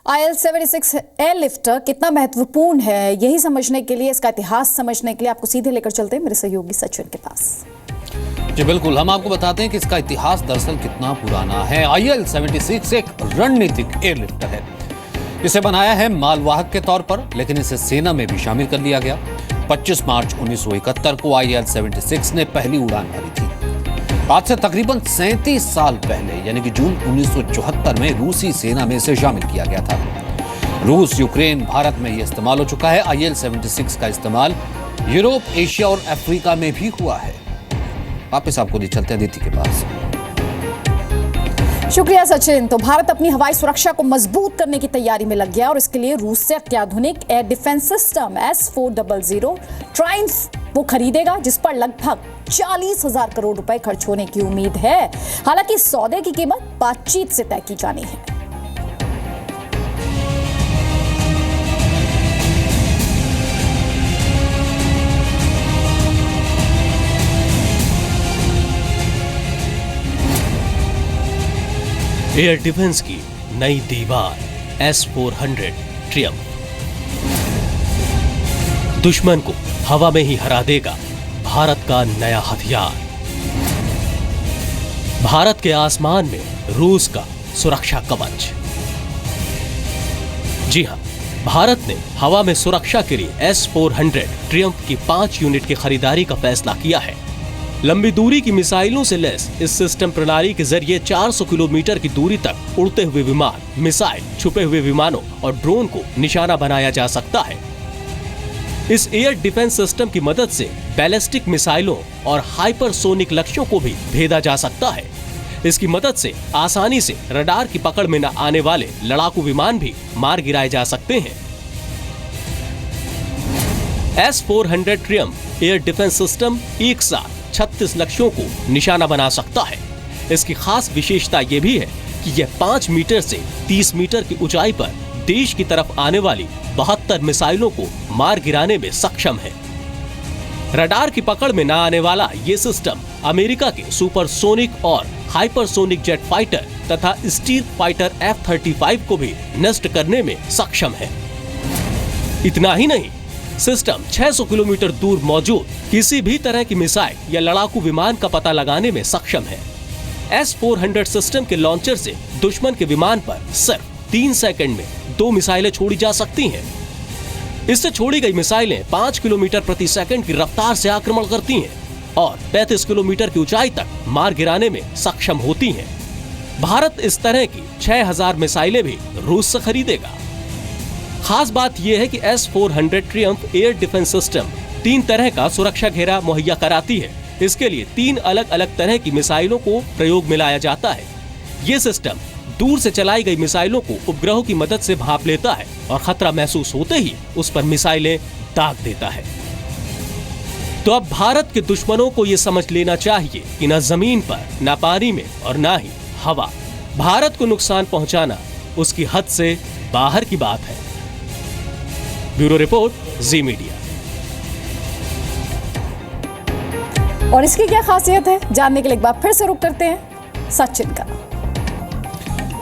IL-76 airlifter कितना महत्वपूर्ण है, यही समझने के लिए, इसका इतिहास समझने के लिए आपको सीधे लेकर चलते हैं मेरे सहयोगी सचिन के पास। जी बिल्कुल, हम आपको बताते हैं कि इसका इतिहास दरअसल कितना पुराना है। IL-76 एक रणनीतिक एयरलिफ्टर है। इसे बनाया है मालवाहक के तौर पर, लेकिन इसे सेना में भी शामिल कर लिया गया। 25 मार्च 1971 को IL-76 ने पहली उड़ान भरी थी। आज से तकरीबन 37 साल पहले यानी कि जून 1974 में रूसी सेना में इसे शामिल किया गया था। रूस, यूक्रेन, भारत में यह इस्तेमाल हो चुका है। IL-76 का इस्तेमाल यूरोप, एशिया और अफ्रीका में भी हुआ है। वापस आपको ले चलते हैं अदिति के पास। शुक्रिया सचिन। तो भारत अपनी हवाई सुरक्षा को मजबूत करने की तैयारी में लग गया और इसके लिए रूस से अत्याधुनिक air defence system S-400 Triumph वो खरीदेगा, जिस पर लगभग 40,000 करोड़ रुपए खर्च होने की उम्मीद है। हालांकि इस सौदे की कीमत बातचीत से तय की जानी है। एयर डिफेंस की नई दीवार S-400 ट्रियम्फ दुश्मन को हवा में ही हरा देगा भारत का नया हथियार। भारत के आसमान में रूस का सुरक्षा कवच। जी हां, भारत ने हवा में सुरक्षा के लिए S-400 ट्रियम्फ की 5 यूनिट की खरीदारी का फैसला किया है। लंबी दूरी की मिसाइलों से लैस इस सिस्टम प्रणाली के जरिए 400 किलोमीटर की दूरी तक उड़ते हुए विमान, मिसाइल, छुपे हुए विमानों और ड्रोन को निशाना बनाया जा सकता है। इस एयर डिफेंस सिस्टम की मदद से बैलिस्टिक मिसाइलों और हाइपरसोनिक लक्ष्यों को भी भेदा जा सकता है। इसकी मदद से आसानी से रडार की पकड़ में न आने वाले लड़ाकू विमान भी मार गिराए जा सकते हैं। S-400 Triumph air defence system एक साथ 36 लक्ष्यों को निशाना बना सकता है। इसकी खास विशेषता यह भी है कि यह 5 मीटर से 30 मीटर की ऊंचाई पर देश की तरफ आने वाली 72 मिसाइलों को मार गिराने में सक्षम है। रडार की पकड़ में न आने वाला ये सिस्टम अमेरिका के सुपरसोनिक और हाइपरसोनिक जेट फाइटर तथा स्टील्थ फाइटर F-35 को भी नष्ट करने में सक्षम है। इतना ही नहीं, सिस्टम 600 किलोमीटर दूर मौजूद किसी भी तरह की मिसाइल या लड़ाकू विमान का पता लगाने में सक्षम है। S-400 सिस्टम के लॉन्चर से दुश्मन के विमान पर सिर्फ 3 सेकंड में 2 मिसाइलें छोड़ी जा सकती हैं। इससे छोड़ी गई मिसाइलें 5 किलोमीटर प्रति सेकंड की रफ्तार से आक्रमण करती हैं और 35 किलोमीटर की ऊंचाई तक मार गिराने में सक्षम होती हैं। भारत इस तरह की 6000 मिसाइलें भी रूस से खरीदेगा। खास बात यह है कि S-400 Triumph air defence system 3 तरह का सुरक्षा घेरा मुहैया कराती है। इसके लिए 3 अलग अलग तरह की मिसाइलों को प्रयोग में लाया जाता है। ये सिस्टम दूर से चलाई गई मिसाइलों को उपग्रहों की मदद से भांप लेता है और खतरा महसूस होते ही उस पर मिसाइलें दाग देता है। तो अब भारत के दुश्मनों को ये समझ लेना चाहिए कि न जमीन पर, न पानी में और न ही हवा, भारत को नुकसान पहुंचाना उसकी हद से बाहर की बात है। ब्यूरो रिपोर्ट, जी मीडिया। और इसकी क्या खासियत है, जानने के लिए एक बार फिर से रुक करते हैं सचिन का।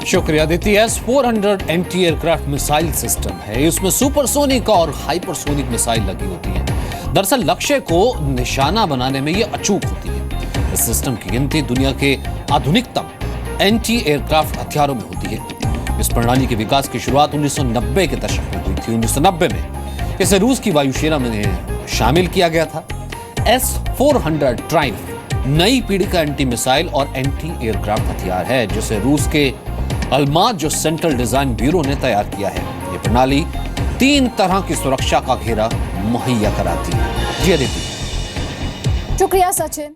शुक्रिया Aditi. S-400 anti aircraft missile system है। इसमें सुपरसोनिक और हाइपरसोनिक मिसाइल लगी होती हैं। दरअसल लक्ष्य को निशाना बनाने में ये अचूक होती है। इस सिस्टम की गिनती दुनिया के आधुनिकतम एंटी एयरक्राफ्ट हथियारों में होती है। इस प्रणाली के विकास की शुरुआत 1990 के दशक में हुई थी। 1990 में इसे रूस की वायुसेना में शामिल किया गया था। S-400 ट्रायम्फ नई पीढ़ी का एंटी मिसाइल और एंटी एयरक्राफ्ट हथियार है, जिसे रूस के अल्माज जो सेंट्रल डिजाइन ब्यूरो ने तैयार किया है। ये प्रणाली 3 तरह की सुरक्षा का घेरा मुहैया कराती है। जी अदिति। शुक्रिया सचिन।